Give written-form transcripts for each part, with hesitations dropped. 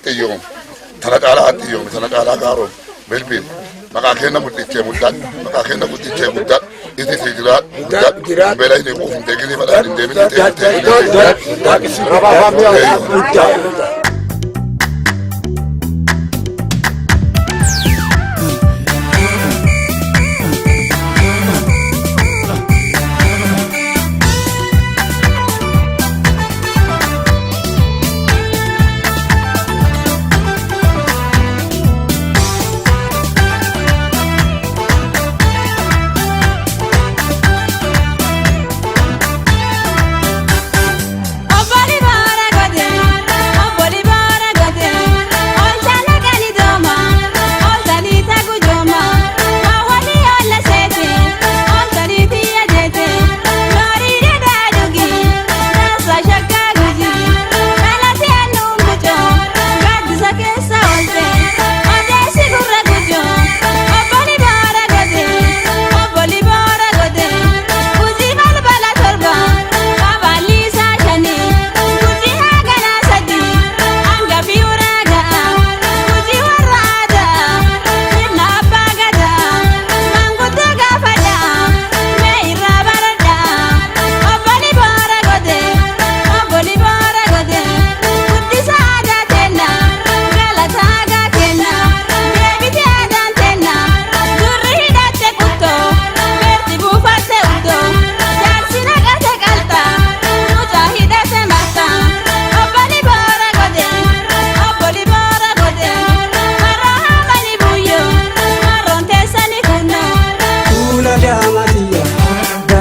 hattiyyoom tana caalaa hattiyyoom tana caalaa gaaroom bilbil maqaa kenna guddichee muddaadha maqaa kenna guddichee guddaadha itti si jiraadha beela inni quuf hin deeginii madhaan hin deeminii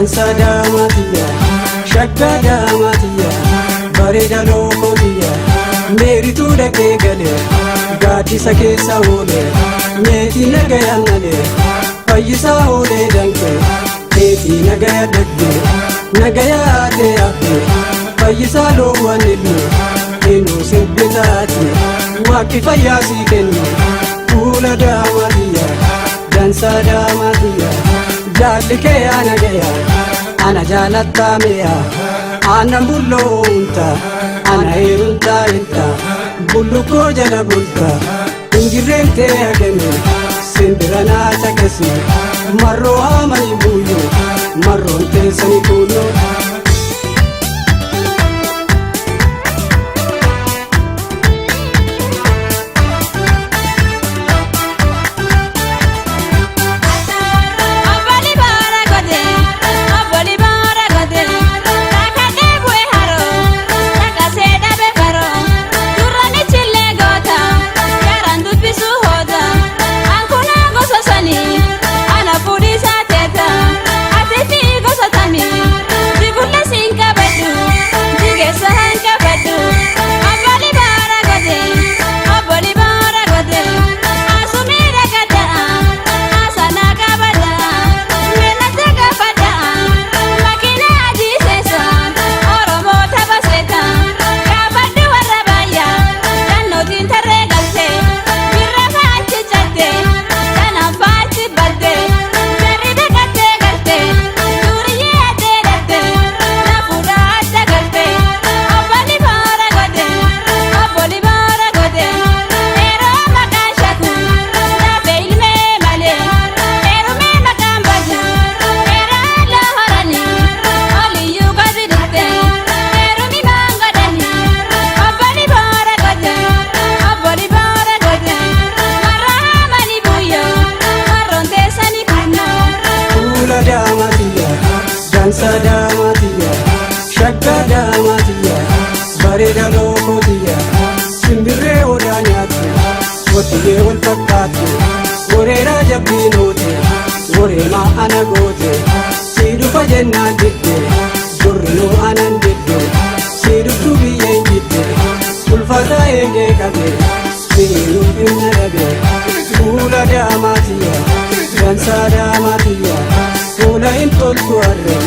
Sadamatiya, Shakadamatiya, Bareda Lokotiya, Meritu da ke gale, Gati sake saole, Meti nagaya nale, Fayisa ole danke, Meti nagaya dagge, Nagaya ate afe, Fayisa lo wanilu, Enu simplitati, Waki fayasi kenu, Kula damatiya, Dansa damatiya, Jalike anagaya, ana jalatta meya, ana bullo unta, ana irunta inta, bullu ko jala bulta, ingirente agame, simbirana chakasi, marro amani buyo, marro te sani kuno. Sadamatiya, Shakadamatiya, Bareda Lokotiya, Simbire odanyati, Wotiye wolfakati, Gorera jabinote, Gorema anagote, Sidu fajenandite, Gorino anandite, Sidu tubiyenjite, Ulfata enge kabe, Sidu imnarabe, Ula damatiya, Dansa damatiya, Ula intol tuarre,